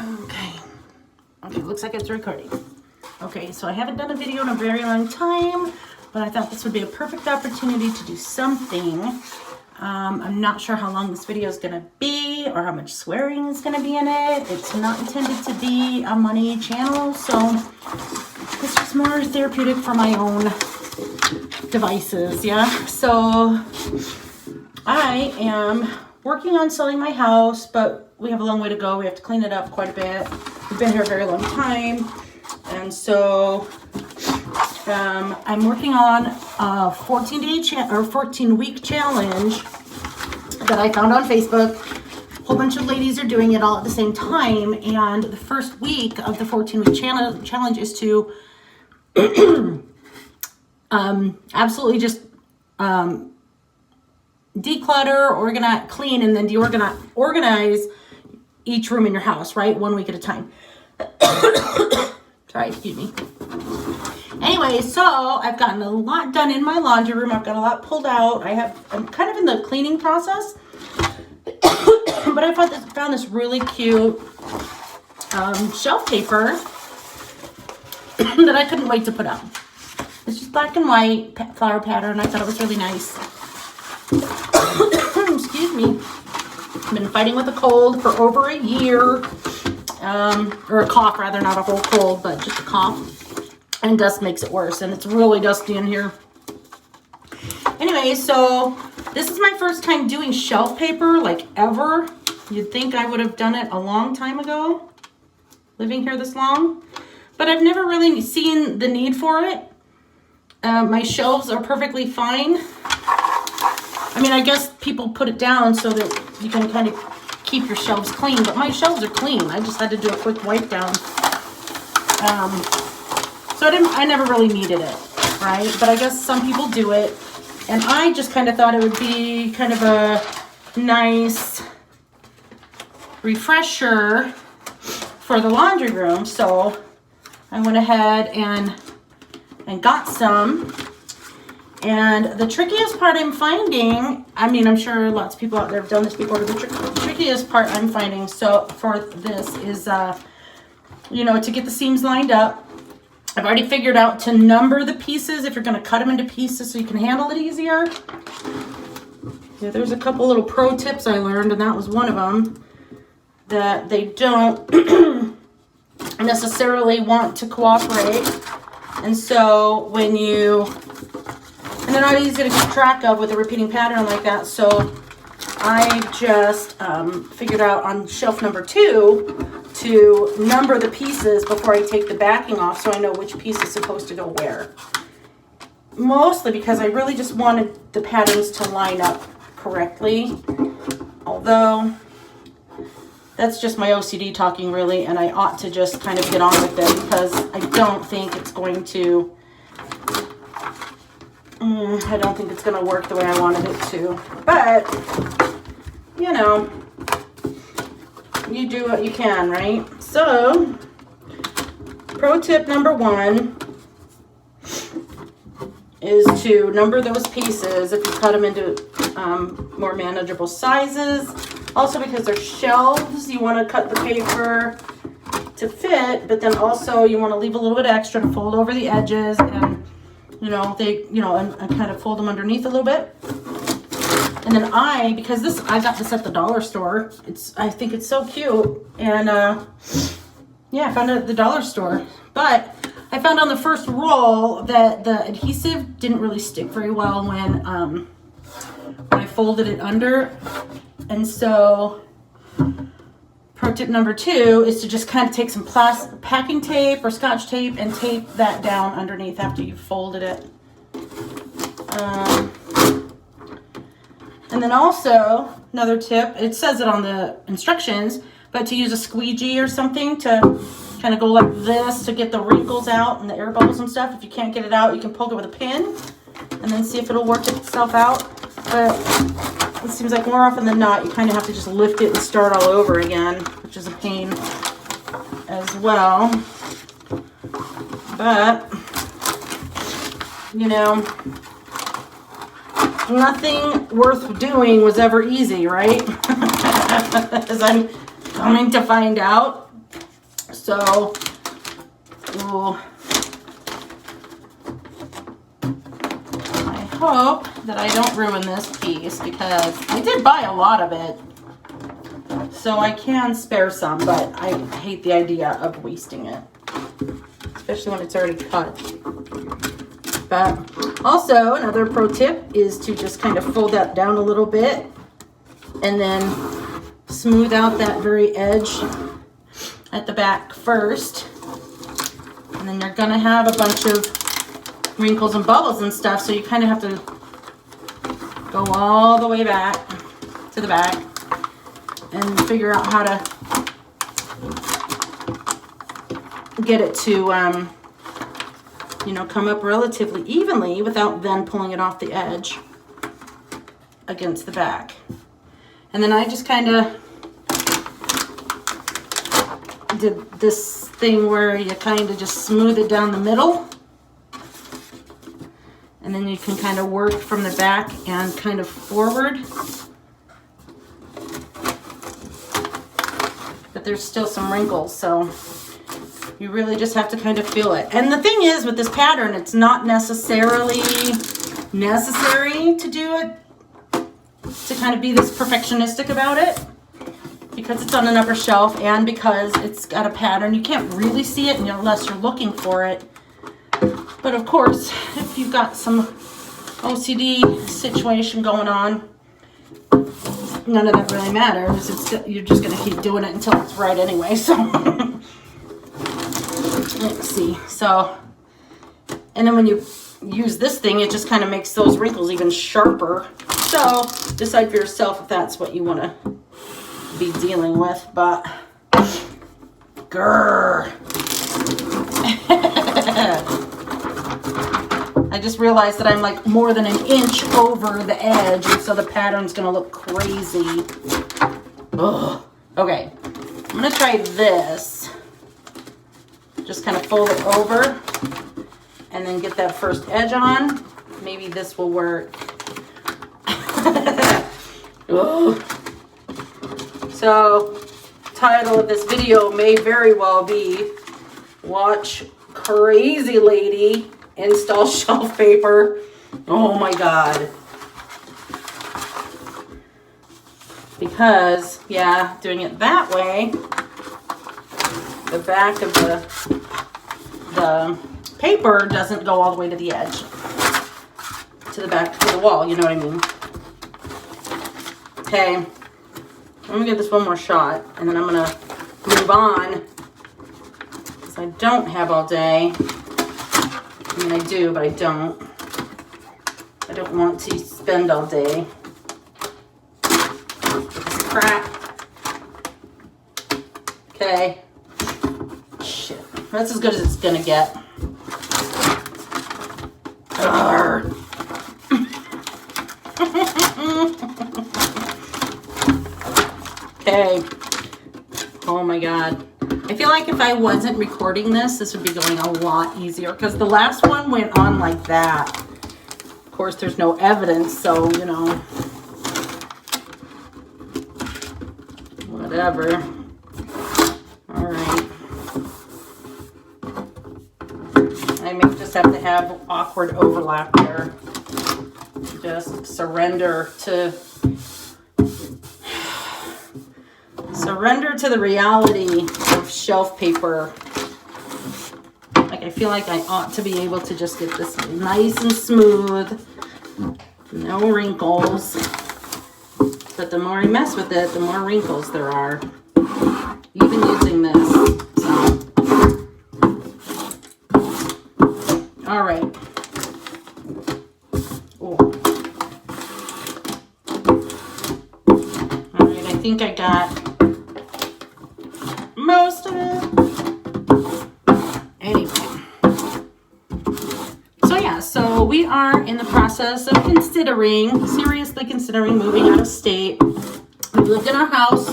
Okay. Okay, looks like it's recording. Okay, so I haven't done a video in a very long time, but I thought this would be a perfect opportunity to do something. I'm not sure how long this video is going to be or how much swearing is going to be in it. It's not intended to be a money channel, so it's just more therapeutic for my own devices, yeah? So I am working on selling my house, but we have a long way to go. We have to clean it up quite a bit. We've been here a very long time. And so I'm working on a 14-week challenge that I found on Facebook. A whole bunch of ladies are doing it all at the same time. And the first week of the 14-week challenge is to absolutely just declutter, organize, clean, and then organize each room in your house, right? 1 week at a time. Sorry, excuse me. Anyway, so I've gotten a lot done in my laundry room. I've got a lot pulled out. I'm kind of in the cleaning process. But I found this really cute shelf paper that I couldn't wait to put up. It's just black and white flower pattern. I thought it was really nice. Excuse me. I've been fighting with a cold for over a year. Or a cough, rather, not a whole cold, but just a cough. And dust makes it worse, and it's really dusty in here. Anyway, so this is my first time doing shelf paper, like, ever. You'd think I would have done it a long time ago, living here this long. But I've never really seen the need for it. My shelves are perfectly fine. I mean, I guess people put it down so that you can kind of keep your shelves clean, but my shelves are clean. I just had to do a quick wipe down. So I never really needed it, right? But I guess some people do it. And I just kind of thought it would be kind of a nice refresher for the laundry room. So I went ahead and got some. And the trickiest part I'm finding, I mean, I'm sure lots of people out there have done this before, but the trickiest part I'm finding for this is, to get the seams lined up. I've already figured out to number the pieces if you're going to cut them into pieces so you can handle it easier. Yeah, there's a couple little pro tips I learned, and that was one of them, that they don't necessarily want to cooperate. And so and they're not easy to keep track of with a repeating pattern like that. So I just figured out on shelf number 2 to number the pieces before I take the backing off so I know which piece is supposed to go where. Mostly because I really just wanted the patterns to line up correctly. Although that's just my OCD talking, really, and I ought to just kind of get on with it because I don't think it's going to work the way I wanted it to. But, you do what you can, right? So, pro tip number 1 is to number those pieces if you cut them into more manageable sizes. Also, because they're shelves, you want to cut the paper to fit, but then also you want to leave a little bit extra to fold over the edges and and kind of fold them underneath a little bit. And then because I got this at the dollar store. I think it's so cute. And I found it at the dollar store. But I found on the first roll that the adhesive didn't really stick very well when I folded it under. And so pro tip number 2 is to just kind of take some packing tape or scotch tape and tape that down underneath after you've folded it. And then also, another tip, it says it on the instructions, but to use a squeegee or something to kind of go like this to get the wrinkles out and the air bubbles and stuff. If you can't get it out, you can poke it with a pin and then see if it'll work itself out. But it seems like more often than not, you kind of have to just lift it and start all over again, which is a pain as well. But, nothing worth doing was ever easy, right? As I'm coming to find out. So, ooh, I hope that I don't ruin this piece because I did buy a lot of it. So I can spare some, but I hate the idea of wasting it, especially when it's already cut. But also another pro tip is to just kind of fold that down a little bit and then smooth out that very edge at the back first. And then you're gonna have a bunch of wrinkles and bubbles and stuff, so you kind of have to go all the way back to the back and figure out how to get it to, you know, come up relatively evenly without then pulling it off the edge against the back. And then I just kind of did this thing where you kind of just smooth it down the middle. And then you can kind of work from the back and kind of forward. But there's still some wrinkles, so you really just have to kind of feel it. And the thing is with this pattern, it's not necessarily necessary to do it, to kind of be this perfectionistic about it, because it's on an upper shelf and because it's got a pattern. You can't really see it unless you're looking for it. But of course, if you've got some OCD situation going on, none of that really matters. You're just going to keep doing it until it's right anyway. So let's see. So, and then when you use this thing, it just kind of makes those wrinkles even sharper. So decide for yourself if that's what you want to be dealing with. But grrr. I just realized that I'm like more than an inch over the edge, and so the pattern's gonna look crazy. Ugh. Okay, I'm gonna try this. Just kind of fold it over and then get that first edge on. Maybe this will work. So, title of this video may very well be Watch Crazy Lady Install Shelf Paper. Oh my God. Because, yeah, doing it that way, the back of the paper doesn't go all the way to the edge, to the back of the wall, you know what I mean? Okay, I'm gonna give this one more shot, and then I'm gonna move on, because I don't have all day. I mean, I do, but I don't. I don't want to spend all day with this crap. Okay. Shit. That's as good as it's gonna get. Okay. Oh my God. I feel like if I wasn't recording this, this would be going a lot easier, because the last one went on like that. Of course, there's no evidence, so, you know, whatever. All right. I may just have to have awkward overlap there. Just surrender to the reality of shelf paper. Like, I feel like I ought to be able to just get this nice and smooth, no wrinkles. But the more I mess with it, the more wrinkles there are, even using this. So, all right. Ooh. All right, I think I got most of it. Anyway. So yeah, so we are in the process of seriously considering moving out of state. We've lived in our house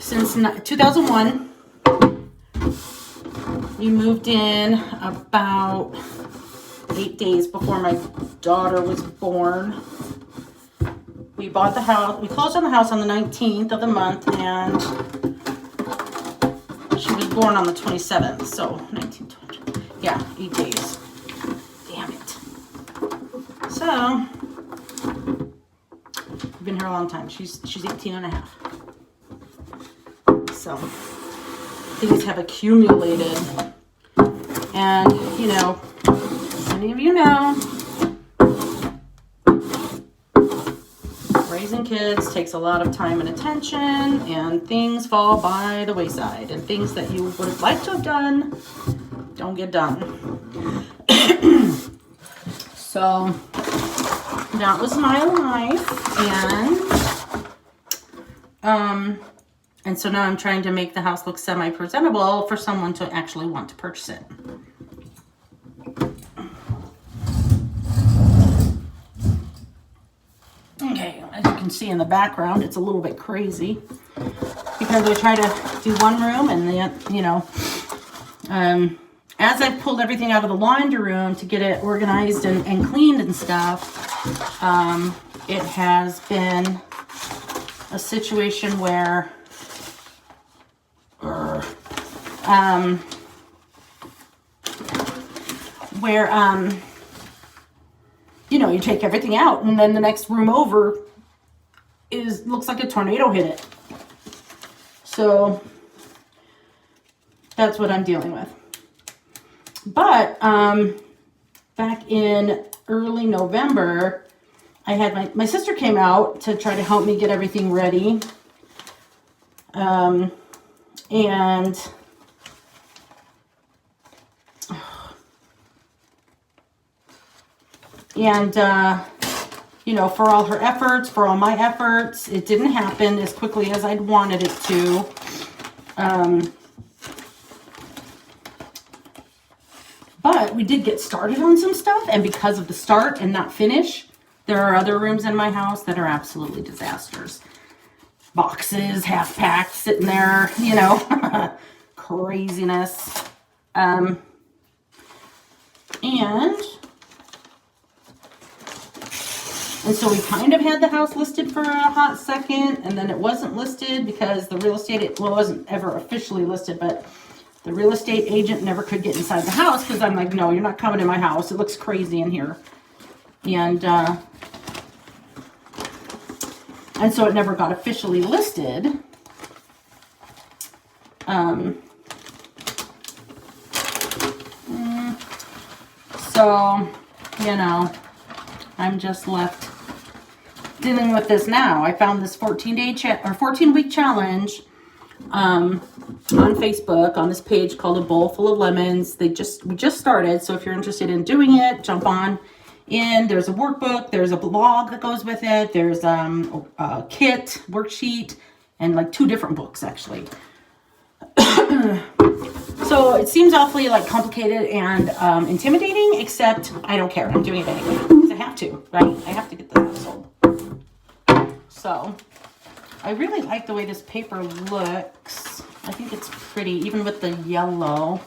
since 2001. We moved in about 8 days before my daughter was born. We bought the house, we closed on the house on the 19th of the month, and she was born on the 27th, so 19, 20, yeah, 8 days. Damn it. So, I've been here a long time. She's 18 and a half. So, things have accumulated. And, you know, many of you know, raising kids takes a lot of time and attention, and things fall by the wayside, and things that you would have liked to have done don't get done. So that was my life, and so now I'm trying to make the house look semi-presentable for someone to actually want to purchase it. Okay, as you can see in the background, it's a little bit crazy because I try to do one room, and then, you know, as I've pulled everything out of the laundry room to get it organized and cleaned and stuff, it has been a situation where you know, you take everything out, and then the next room over looks like a tornado hit it. So that's what I'm dealing with. But back in early November, I had my sister came out to try to help me get everything ready. And you know, for all her efforts, for all my efforts, it didn't happen as quickly as I'd wanted it to. But we did get started on some stuff, and because of the start and not finish, there are other rooms in my house that are absolutely disasters. Boxes, half packed, sitting there, you know, craziness. And so we kind of had the house listed for a hot second, and then it wasn't listed because the real estate, it wasn't ever officially listed, but the real estate agent never could get inside the house because I'm like, no, you're not coming in my house. It looks crazy in here. And so it never got officially listed. So, you know, I'm just left dealing with this now. I found this 14-week challenge on Facebook on this page called A Bowl Full of Lemons. We just started, so if you're interested in doing it, jump on in. There's a workbook, there's a blog that goes with it, there's a kit, worksheet, and like 2 different books actually. So it seems awfully like complicated and intimidating, except I don't care. I'm doing it anyway because I have to, right? I have to get this sold. So I really like the way this paper looks. I think it's pretty, even with the yellow.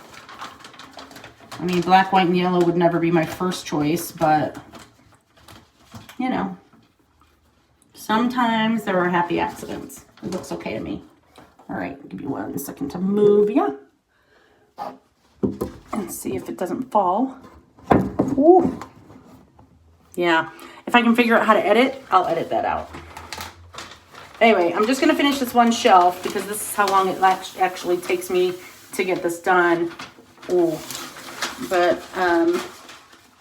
I mean, black, white, and yellow would never be my first choice, but, you know, sometimes there are happy accidents. It looks okay to me. All right, give me 1 second to move you. And see if it doesn't fall. Ooh. Yeah, if I can figure out how to edit, I'll edit that out. Anyway, I'm just going to finish this one shelf because this is how long it actually takes me to get this done. Ooh. But I'm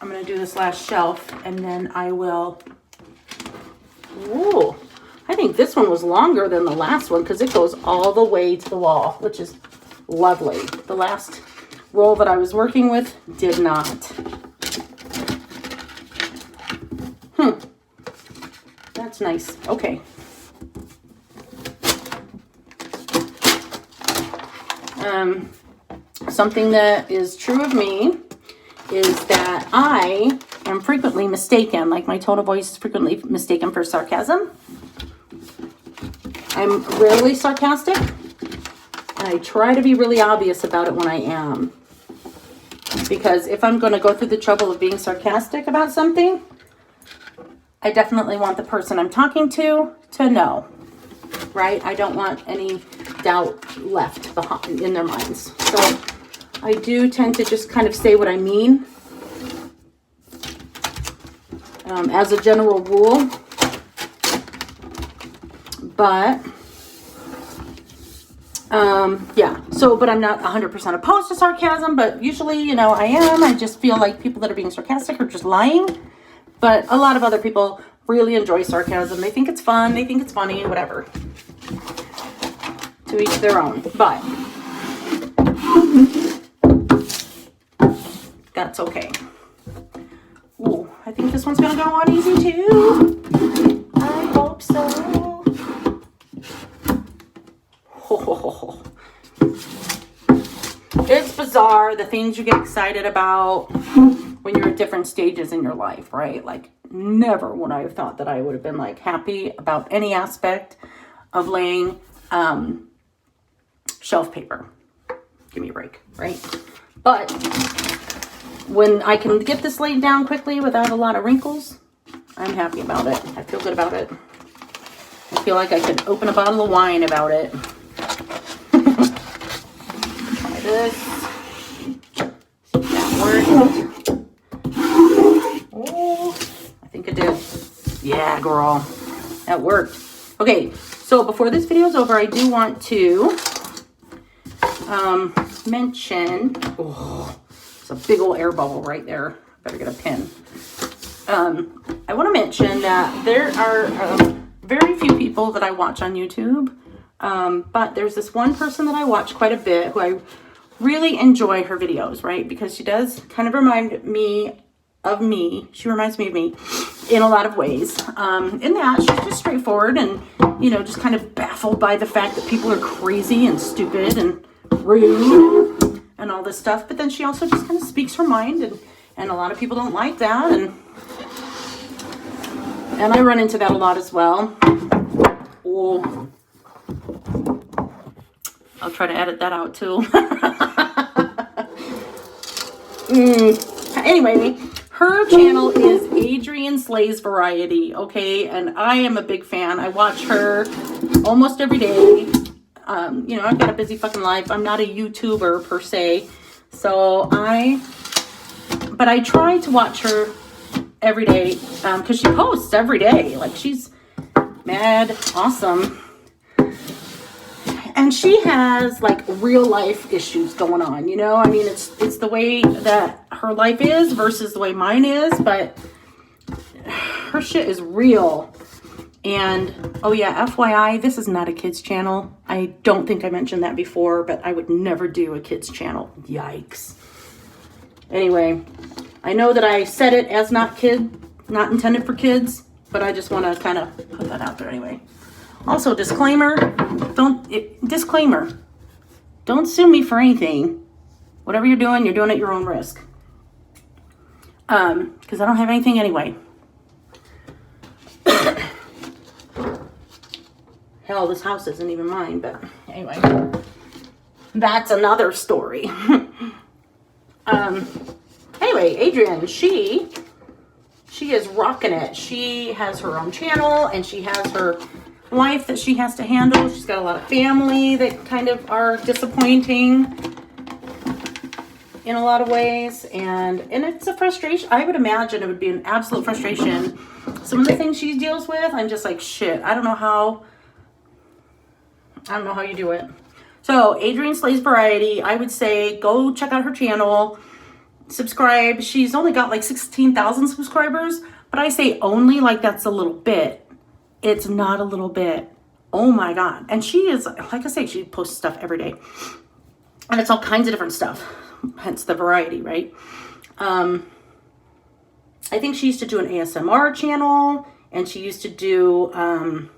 going to do this last shelf, and then I will... Ooh. I think this one was longer than the last one because it goes all the way to the wall, which is lovely. The last roll that I was working with did not. That's nice. Okay. Something that is true of me is that I am frequently mistaken, like my tone of voice is frequently mistaken for sarcasm. I'm rarely sarcastic, and I try to be really obvious about it when I am. Because if I'm going to go through the trouble of being sarcastic about something, I definitely want the person I'm talking to know, right? I don't want any doubt left behind in their minds. So I do tend to just kind of say what I mean as a general rule. But yeah, so, but I'm not 100% opposed to sarcasm, but usually, you know, I am. I just feel like people that are being sarcastic are just lying. But a lot of other people really enjoy sarcasm. They think it's fun. They think it's funny, whatever. To each their own. But that's okay. Ooh, I think this one's going to go on easy too. I hope so. It's bizarre, the things you get excited about when you're at different stages in your life, right? Like, never would I have thought that I would have been like happy about any aspect of laying shelf paper. Give me a break, right? But when I can get this laid down quickly without a lot of wrinkles, I'm happy about it. I feel good about it. I feel like I could open a bottle of wine about it. Try this. See if that worked. Oh, I think it did. Yeah, girl. That worked. Okay, so before this video is over, I do want to mention, oh, it's a big old air bubble right there. Better get a pin. I want to mention that there are very few people that I watch on YouTube, but there's this one person that I watch quite a bit who I really enjoy her videos, right? Because she does kind of remind me of me. She reminds me of me in a lot of ways. In that she's just straightforward and, you know, just kind of baffled by the fact that people are crazy and stupid and rude and all this stuff. But then she also just kind of speaks her mind, and a lot of people don't like that. And I run into that a lot as well. Oh, I'll try to edit that out too. Anyway, her channel is Adrian Slays Variety, okay? And I am a big fan. I watch her almost every day. You know, I've got a busy fucking life. I'm not a YouTuber per se. So but I try to watch her every day because she posts every day. Like, she's mad awesome. And she has like real life issues going on, you know? I mean, it's the way that her life is versus the way mine is, but her shit is real. And oh yeah, FYI, this is not a kids channel. I don't think I mentioned that before, but I would never do a kids channel. Yikes. Anyway, I know that I said it as not intended for kids, but I just want to kind of put that out there anyway. Also, disclaimer, don't sue me for anything. Whatever you're doing at your own risk. Because I don't have anything anyway. Hell, this house isn't even mine, but anyway. That's another story. Anyway, Adrian, she is rocking it. She has her own channel, and she has her life that she has to handle. She's got a lot of family that kind of are disappointing in a lot of ways, and it's a frustration. I would imagine it would be an absolute frustration. Some of the things she deals with, I'm just like, shit, I don't know how you do it. So Adrian Slays Variety, I would say go check out her channel, subscribe. She's only got like 16,000 subscribers, but I say only like that's a little bit. It's not a little bit. Oh my God. And she is, like I say, she posts stuff every day. And it's all kinds of different stuff. Hence the variety, right? I think she used to do an ASMR channel. And she used to do kind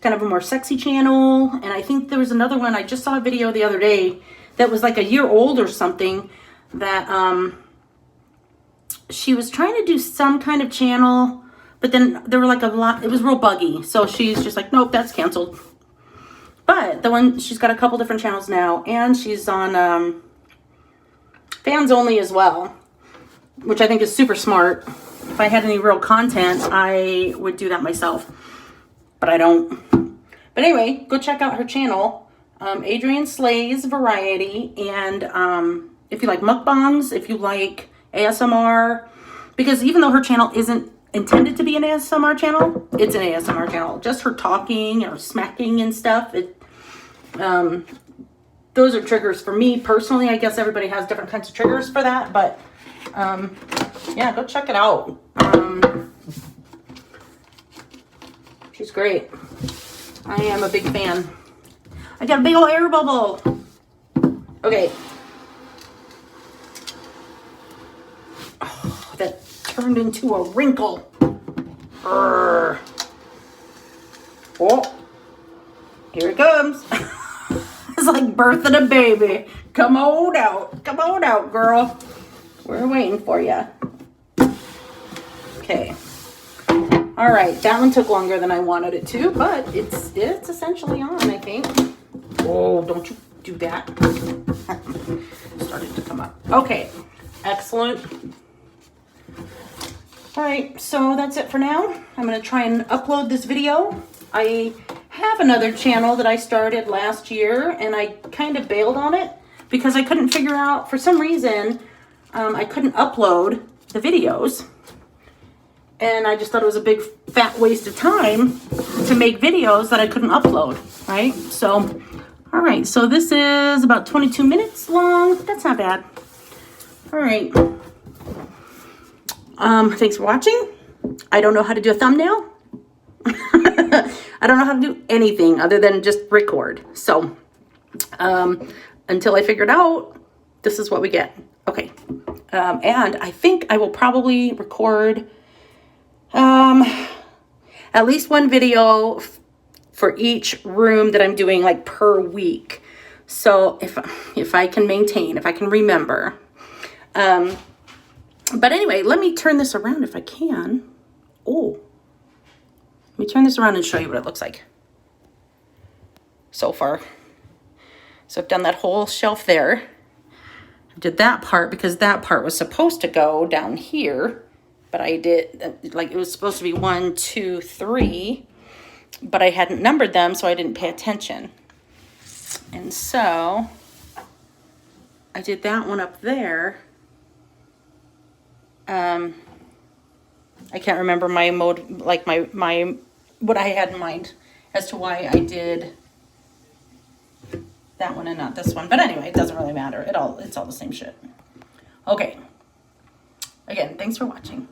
of a more sexy channel. And I think there was another one. I just saw a video the other day that was like a year old or something. That she was trying to do some kind of channel. But then there were like a lot, it was real buggy. So she's just like, nope, that's canceled. But the one, she's got a couple different channels now. And she's on fans only as well, which I think is super smart. If I had any real content, I would do that myself. But I don't. But anyway, go check out her channel, Adrian Slay's Variety. And if you like mukbangs, if you like ASMR, because even though her channel isn't intended to be an ASMR channel, it's an ASMR channel. Just her talking or smacking and stuff. Those are triggers for me personally. I guess everybody has different kinds of triggers for that, but yeah, go check it out. She's great. I am a big fan. I got a big old air bubble. Okay. Oh, that turned into a wrinkle. Urgh. Oh, here it comes. It's like birthing a baby. Come on out. Come on out, girl. We're waiting for you. Okay. All right. That one took longer than I wanted it to, but it's essentially on, I think. Oh, don't you do that. Started to come up. Okay. Excellent. All right. So that's it for now. I'm going to try and upload this video. I have another channel that I started last year, and I kind of bailed on it because I couldn't figure out, for some reason, I couldn't upload the videos. And I just thought it was a big fat waste of time to make videos that I couldn't upload, right? So, all right, so this is about 22 minutes long. That's not bad. All right. Thanks for watching. I don't know how to do a thumbnail. I don't know how to do anything other than just record. So, until I figure it out, this is what we get. Okay. And I think I will probably record at least one video for each room that I'm doing, like, per week. So if I can maintain, if I can remember. But anyway, let me turn this around if I can. Oh, let me turn this around and show you what it looks like so far. So I've done that whole shelf there. I did that part because that part was supposed to go down here. But I did, like, it was supposed to be 1, 2, 3, but I hadn't numbered them, so I didn't pay attention. And so I did that one up there. I can't remember my mode, like my what I had in mind as to why I did that one and not this one. But anyway, it doesn't really matter. It's all the same shit. Okay. Again, thanks for watching.